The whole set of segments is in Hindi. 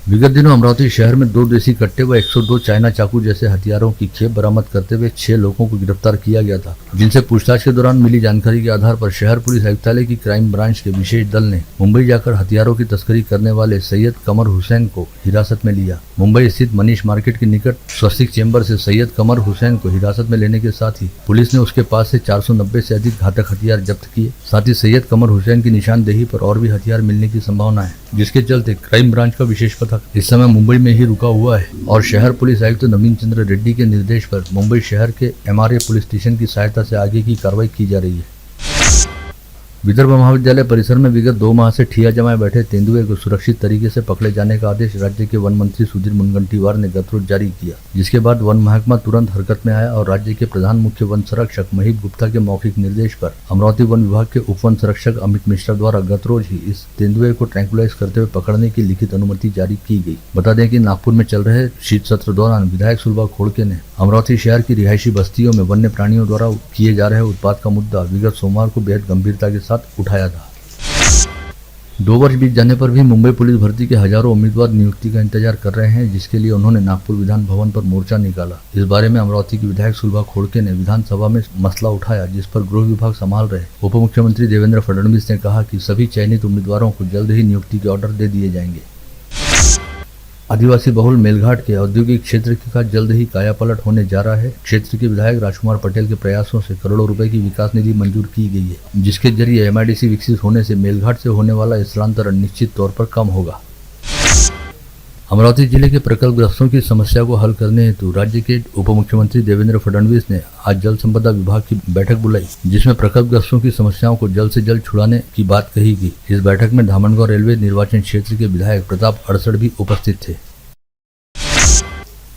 विगत दिनों अमरावती शहर में 2 देसी कट्टे व 102 चाइना चाकू जैसे हथियारों की खेप बरामद करते हुए 6 लोगों को गिरफ्तार किया गया था, जिनसे पूछताछ के दौरान मिली जानकारी के आधार पर शहर पुलिस आयुक्तालय की क्राइम ब्रांच के विशेष दल ने मुंबई जाकर हथियारों की तस्करी करने वाले सैयद कमर हुसैन को हिरासत में लिया। मुंबई स्थित मनीष मार्केट के निकट स्वस्तिक चेंबर से सैयद कमर हुसैन को हिरासत में लेने के साथ ही पुलिस ने उसके पास से 490 से अधिक घातक हथियार जब्त किए। साथ ही सैयद कमर हुसैन की निशानदेही पर और भी हथियार मिलने की संभावना है, जिसके चलते क्राइम ब्रांच का विशेष पथक इस समय मुंबई में ही रुका हुआ है और शहर पुलिस आयुक्त नवीन चंद्र रेड्डी के निर्देश पर मुंबई शहर के MRA पुलिस स्टेशन की सहायता से आगे की कार्रवाई की जा रही है। विदर्भ महाविद्यालय परिसर में विगत 2 माह से ठिया जमाए बैठे तेंदुए को सुरक्षित तरीके से पकड़े जाने का आदेश राज्य के वन मंत्री सुधीर मुनगंटीवार ने गत रोज जारी किया, जिसके बाद वन महकमा तुरंत हरकत में आया और राज्य के प्रधान मुख्य वन संरक्षक महीप गुप्ता के मौखिक निर्देश पर अमरावती वन विभाग के उप वन संरक्षक अमित मिश्रा द्वारा गत रोज ही इस तेंदुए को ट्रैंकुलाइज करते हुए पकड़ने की लिखित अनुमति जारी की गई। बता दें कि नागपुर में चल रहे शीत सत्र दौरान विधायक सुलभा खोड़के ने अमरावती शहर की रिहायशी बस्तियों में वन्य प्राणियों द्वारा किए जा रहे उत्पात का मुद्दा विगत सोमवार को बेहद गंभीरता के साथ उठाया था। 2 वर्ष बीत जाने पर भी मुंबई पुलिस भर्ती के हजारों उम्मीदवार नियुक्ति का इंतजार कर रहे हैं, जिसके लिए उन्होंने नागपुर विधान भवन पर मोर्चा निकाला। इस बारे में अमरावती की विधायक सुलभा खोड़के ने विधानसभा में मसला उठाया, जिस पर गृह विभाग संभाल रहे उप मुख्यमंत्री देवेंद्र फडणवीस ने कहा कि सभी चयनित उम्मीदवारों को जल्द ही नियुक्ति के ऑर्डर दे दिए जाएंगे। आदिवासी बहुल मेलघाट के औद्योगिक क्षेत्र का जल्द ही कायापलट होने जा रहा है। क्षेत्र के विधायक राजकुमार पटेल के प्रयासों से करोड़ों रुपए की विकास निधि मंजूर की गई है, जिसके जरिए MIDC विकसित होने से मेलघाट से होने वाला स्थलांतरण निश्चित तौर पर कम होगा। अमरावती जिले के प्रकल्पग्रस्तों की समस्या को हल करने हेतु राज्य के उप मुख्यमंत्री देवेंद्र फडणवीस ने आज जल संपदा विभाग की बैठक बुलाई, जिसमें प्रकल्पग्रस्तों की समस्याओं को जल्द से जल्द छुड़ाने की बात कही गई। इस बैठक में धामनगांव रेलवे निर्वाचन क्षेत्र के विधायक प्रताप अड़सड़ भी उपस्थित थे।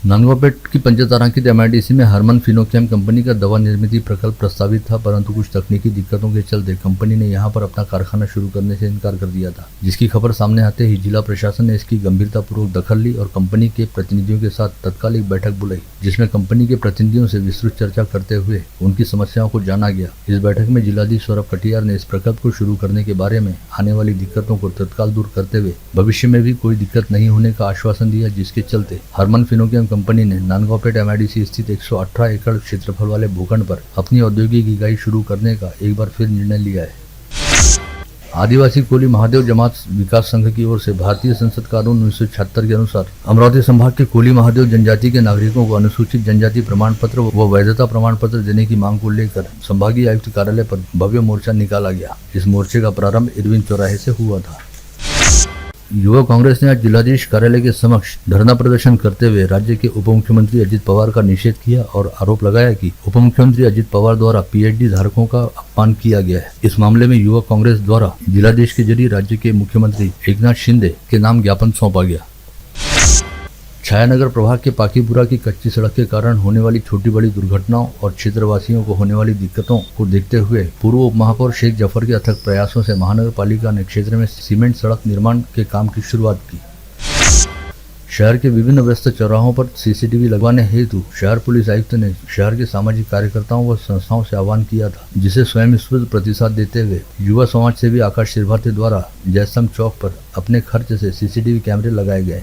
नांदगांवपेट की पंचायत तारांकित MIDC में हरमन फिनोकेम कंपनी का दवा निर्मित प्रकल्प प्रस्तावित था, परंतु कुछ तकनीकी दिक्कतों के चलते कंपनी ने यहां पर अपना कारखाना शुरू करने से इनकार कर दिया था, जिसकी खबर सामने आते ही जिला प्रशासन ने इसकी गंभीरतापूर्वक दखल ली और कंपनी के प्रतिनिधियों के साथ तत्कालिक बैठक बुलाई, जिसमें कंपनी के प्रतिनिधियों से विस्तृत चर्चा करते हुए उनकी समस्याओं को जाना गया। इस बैठक में जिलाधीश सौरभ कटियार ने इस प्रकल्प को शुरू करने के बारे में आने वाली दिक्कतों को तत्काल दूर करते हुए भविष्य में भी कोई दिक्कत नहीं होने का आश्वासन दिया, जिसके चलते हरमन फिनोकेम कंपनी ने नांदगांवपेट MIDC स्थित 118 एकड़ क्षेत्रफल वाले भूखंड पर अपनी औद्योगिक इकाई शुरू करने का एक बार फिर निर्णय लिया है। आदिवासी कोली महादेव जमात विकास संघ की ओर से भारतीय संसद कानून 1976 के अनुसार अमरावती संभाग के कोली महादेव जनजाति के नागरिकों को अनुसूचित जनजाति प्रमाण पत्र व वैधता प्रमाण पत्र देने की मांग को लेकर संभागीय आयुक्त कार्यालय पर भव्य मोर्चा निकाला गया। इस मोर्चे का प्रारंभ इरविन चौराहे से हुआ था। युवा कांग्रेस ने आज जिलाधीश कार्यालय के समक्ष धरना प्रदर्शन करते हुए राज्य के उप मुख्यमंत्री अजित पवार का निषेध किया और आरोप लगाया कि उप मुख्यमंत्री अजित पवार द्वारा PhD धारकों का अपमान किया गया है। इस मामले में युवा कांग्रेस द्वारा जिलाधीश के जरिए राज्य के मुख्यमंत्री एकनाथ शिंदे के नाम ज्ञापन सौंपा गया। छायानगर प्रभाग के पाकीपुरा की कच्ची सड़क के कारण होने वाली छोटी बड़ी दुर्घटनाओं और क्षेत्रवासियों को होने वाली दिक्कतों को देखते हुए पूर्व उप महापौर शेख जफर के अथक प्रयासों से महानगर पालिका ने क्षेत्र में सीमेंट सड़क निर्माण के काम की शुरुआत की। शहर के विभिन्न व्यस्त चौराहों पर CCTV लगवाने हेतु शहर पुलिस आयुक्त ने शहर के सामाजिक कार्यकर्ताओं व संस्थाओं से आह्वान किया था, जिसे स्वयं स्फूर्त प्रतिसाद देते हुए युवा समाज सेवी आकाश त्रिपाठी द्वारा जयस्तंभ चौक पर अपने खर्च से CCTV कैमरे लगाए गए।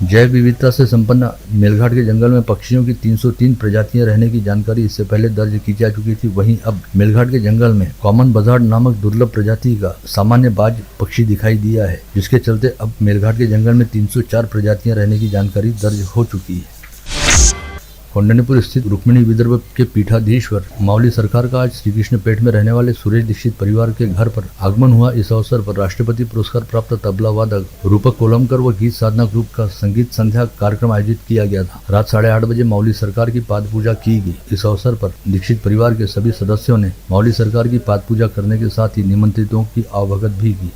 जैव विविधता से संपन्न मेलघाट के जंगल में पक्षियों की 303 प्रजातियां रहने की जानकारी इससे पहले दर्ज की जा चुकी थी। वहीं अब मेलघाट के जंगल में कॉमन बजार्ड नामक दुर्लभ प्रजाति का सामान्य बाज पक्षी दिखाई दिया है, जिसके चलते अब मेलघाट के जंगल में 304 प्रजातियां रहने की जानकारी दर्ज हो चुकी है। कौंडन्यपुर स्थित रुक्मिणी विदर्भ के पीठाधीश्वर मावली सरकार का आज श्री कृष्ण पेट में रहने वाले सुरेश दीक्षित परिवार के घर पर आगमन हुआ। इस अवसर पर राष्ट्रपति पुरस्कार प्राप्त तबला वादक रूपक कोलमकर व गीत साधना ग्रुप का संगीत संध्या कार्यक्रम आयोजित किया गया था। रात 8:30 बजे मावली सरकार की पाद पूजा की गई। इस अवसर पर दीक्षित परिवार के सभी सदस्यों ने मावली सरकार की पाद पूजा करने के साथ ही निमंत्रितों की आवभगत भी की।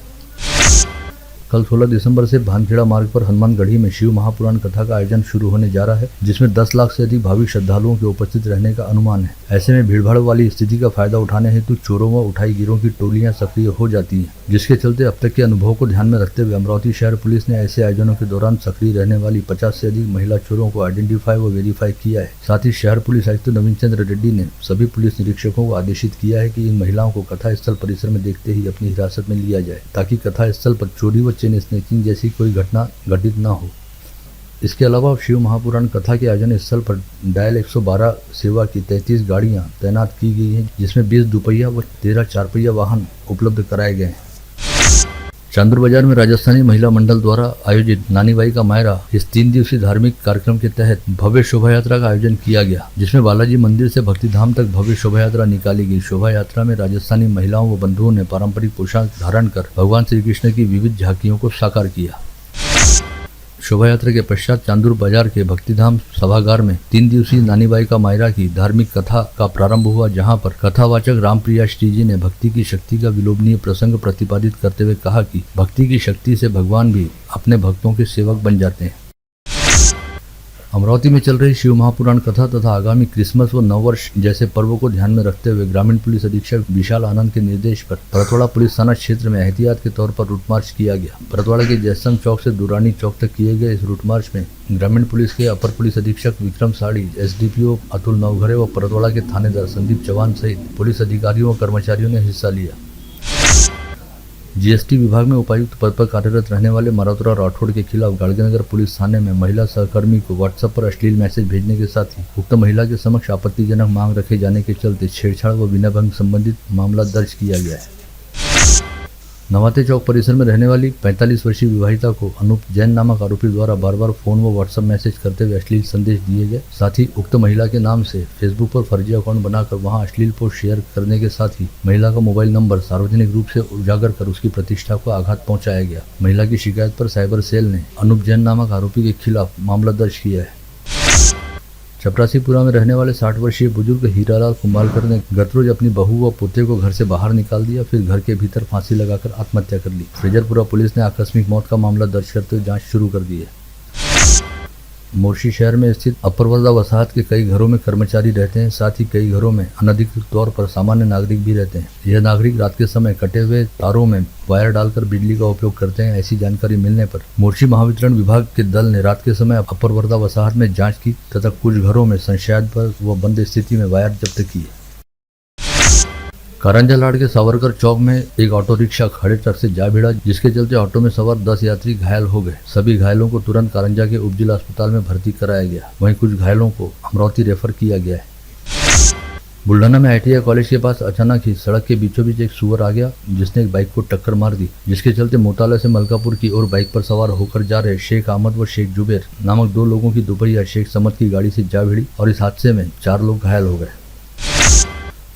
कल 16 दिसंबर से भानखेड़ा मार्ग पर हनुमानगढ़ी में शिव महापुराण कथा का आयोजन शुरू होने जा रहा है, जिसमें 10 लाख से अधिक भाविक श्रद्धालुओं के उपस्थित रहने का अनुमान है। ऐसे में भीड़भाड़ वाली स्थिति का फायदा उठाने हेतु चोरों व उठाईगिरों की टोलियां सक्रिय हो जाती हैं, जिसके चलते अब तक के अनुभव को ध्यान में रखते हुए अमरावती शहर पुलिस ने ऐसे आयोजनों के दौरान सक्रिय रहने वाली 50 से अधिक महिला चोरों को आइडेंटिफाई व वेरीफाई किया है। साथ ही शहर पुलिस आयुक्त नवीन चंद्र रेड्डी ने सभी पुलिस निरीक्षकों को आदेशित किया है कि इन महिलाओं को कथा स्थल परिसर में देखते ही अपनी हिरासत में लिया जाए, ताकि कथा स्थल पर चोरी व चेन स्नैचिंग जैसी कोई घटना घटित न हो। इसके अलावा शिव महापुराण कथा के आयोजन स्थल पर डायल 112 सेवा की 33 गाड़ियां तैनात की गई हैं, जिसमें 20 दुपहिया व 13 चारपहिया वाहन उपलब्ध कराए गए हैं। चांदूर बाजार में राजस्थानी महिला मंडल द्वारा आयोजित नानी बाई का मायरा इस 3 दिवसीय धार्मिक कार्यक्रम के तहत भव्य शोभा यात्रा का आयोजन किया गया, जिसमें बालाजी मंदिर से भक्तिधाम तक भव्य शोभा यात्रा निकाली गई। शोभा यात्रा में राजस्थानी महिलाओं व बंधुओं ने पारंपरिक पोशाक धारण कर भगवान श्री कृष्ण की विविध झांकियों को साकार किया। शोभा यात्रा के पश्चात चांदूर बाजार के भक्तिधाम सभागार में 3 दिवसीय नानी बाई का मायरा की धार्मिक कथा का प्रारंभ हुआ, जहां पर कथावाचक रामप्रिया श्री जी ने भक्ति की शक्ति का विलोभनीय प्रसंग प्रतिपादित करते हुए कहा कि भक्ति की शक्ति से भगवान भी अपने भक्तों के सेवक बन जाते हैं। अमरावती में चल रही शिव महापुराण कथा तथा आगामी क्रिसमस व नववर्ष जैसे पर्वों को ध्यान में रखते हुए ग्रामीण पुलिस अधीक्षक विशाल आनंद के निर्देश पर परतवाड़ा पुलिस थाना क्षेत्र में एहतियात के तौर पर रूट मार्च किया गया। परतवाड़ा के जयसंग चौक से दुरानी चौक तक किए गए इस रूट मार्च में ग्रामीण पुलिस के अपर पुलिस अधीक्षक विक्रम साड़ी, SDPO अतुल नवघरे व परतवाड़ा के थानेदार संदीप चौहान सहित पुलिस अधिकारियों व कर्मचारियों ने हिस्सा लिया। GST विभाग में उपायुक्त पद पर कार्यरत रहने वाले मरातुरा राठौड़ के खिलाफ गाड़गीनगर पुलिस थाने में महिला सहकर्मी को व्हाट्सएप पर अश्लील मैसेज भेजने के साथ ही उक्त महिला के समक्ष आपत्तिजनक मांग रखे जाने के चलते छेड़छाड़ व विनयभंग संबंधित मामला दर्ज किया गया है। नवाते चौक परिसर में रहने वाली 45 वर्षीय विवाहिता को अनूप जैन नामक आरोपी द्वारा बार बार फोन व व्हाट्सएप मैसेज करते हुए अश्लील संदेश दिए गए। साथ ही उक्त महिला के नाम से फेसबुक पर फर्जी अकाउंट बनाकर वहां अश्लील पोस्ट शेयर करने के साथ ही महिला का मोबाइल नंबर सार्वजनिक रूप से उजागर कर उसकी प्रतिष्ठा को आघात पहुंचाया गया। महिला की शिकायत पर साइबर सेल ने अनूप जैन नामक आरोपी के खिलाफ मामला दर्ज किया है। चपरासीपुरा में रहने वाले 60 वर्षीय बुजुर्ग हीरालाल कुंभालकर ने गत रोज अपनी बहू व पोते को घर से बाहर निकाल दिया, फिर घर के भीतर फांसी लगाकर आत्महत्या कर ली। फ्रेजरपुरा पुलिस ने आकस्मिक मौत का मामला दर्ज करते हुए जांच शुरू कर दी है। मोर्शी शहर में स्थित अपर वर्दा वसाहत के कई घरों में कर्मचारी रहते हैं, साथ ही कई घरों में अनधिकृत तौर पर सामान्य नागरिक भी रहते हैं। यह नागरिक रात के समय कटे हुए तारों में वायर डालकर बिजली का उपयोग करते हैं। ऐसी जानकारी मिलने पर मोर्शी महावितरण विभाग के दल ने रात के समय अपर वर्दा वसाहत में जांच की तथा कुछ घरों में संशयास्पद व बंद स्थिति में वायर जब्त किए। कारंजा लाड़ के सावरकर चौक में एक ऑटो रिक्शा खड़े ट्रक से जा भिड़ा, जिसके चलते ऑटो में सवार 10 यात्री घायल हो गए। सभी घायलों को तुरंत कारंजा के उपजिला अस्पताल में भर्ती कराया गया। वहीं कुछ घायलों को अमरावती रेफर किया गया है। बुल्ढाना में ITI कॉलेज के पास अचानक ही सड़क के बीचों बीच एक सुअर आ गया, जिसने एक बाइक को टक्कर मार दी, जिसके चलते मोताला से मलकापुर की ओर बाइक पर सवार होकर जा रहे शेख अहमद व शेख जुबेर नामक 2 लोगों की दोपहिया शेख समद की गाड़ी से जा भिड़ी और इस हादसे में 4 लोग घायल हो गए।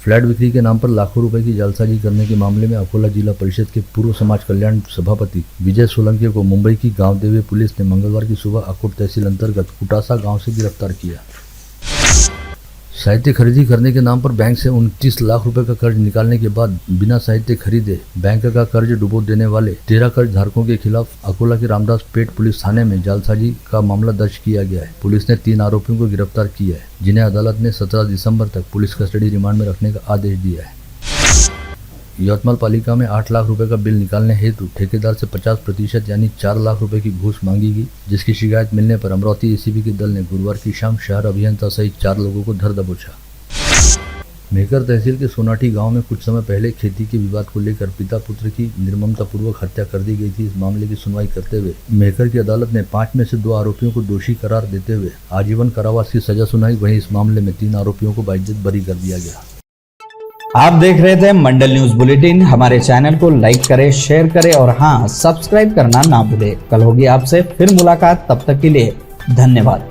फ्लैट बिक्री के नाम पर लाखों रुपए की जालसाजी करने के मामले में अकोला जिला परिषद के पूर्व समाज कल्याण सभापति विजय सोलंकी को मुंबई की गांव देवे पुलिस ने मंगलवार की सुबह अकोट तहसील अंतर्गत कुटासा गांव से गिरफ्तार किया। साहित्य खरीदी करने के नाम पर बैंक से 29 लाख रुपए का कर्ज निकालने के बाद बिना साहित्य खरीदे बैंक का कर्ज डुबो देने वाले 13 कर्ज धारकों के खिलाफ अकोला के रामदास पेट पुलिस थाने में जालसाजी का मामला दर्ज किया गया है। पुलिस ने 3 आरोपियों को गिरफ्तार किया है, जिन्हें अदालत ने 17 दिसंबर तक पुलिस कस्टडी रिमांड में रखने का आदेश दिया है। यवतमाल पालिका में 8 लाख रुपए का बिल निकालने हेतु ठेकेदार से 50% यानी 4 लाख रुपए की घूस मांगी गई, जिसकी शिकायत मिलने पर अमरावती ACB के दल ने गुरुवार की शाम शहर अभियंता सहित 4 लोगों को धर दबोचा। मेहकर तहसील के सोनाटी गांव में कुछ समय पहले खेती के विवाद को लेकर पिता पुत्र की निर्ममतापूर्वक हत्या कर दी गई थी। इस मामले की सुनवाई करते हुए मेहकर की अदालत ने 5 में से 2 आरोपियों को दोषी करार देते हुए आजीवन कारावास की सजा सुनाई। वहीं इस मामले में 3 आरोपियों को बाइज्जत बरी कर दिया गया। आप देख रहे थे मंडल न्यूज बुलेटिन। हमारे चैनल को लाइक करें, शेयर करें और हाँ, सब्सक्राइब करना ना भूलें। कल होगी आपसे फिर मुलाकात, तब तक के लिए धन्यवाद।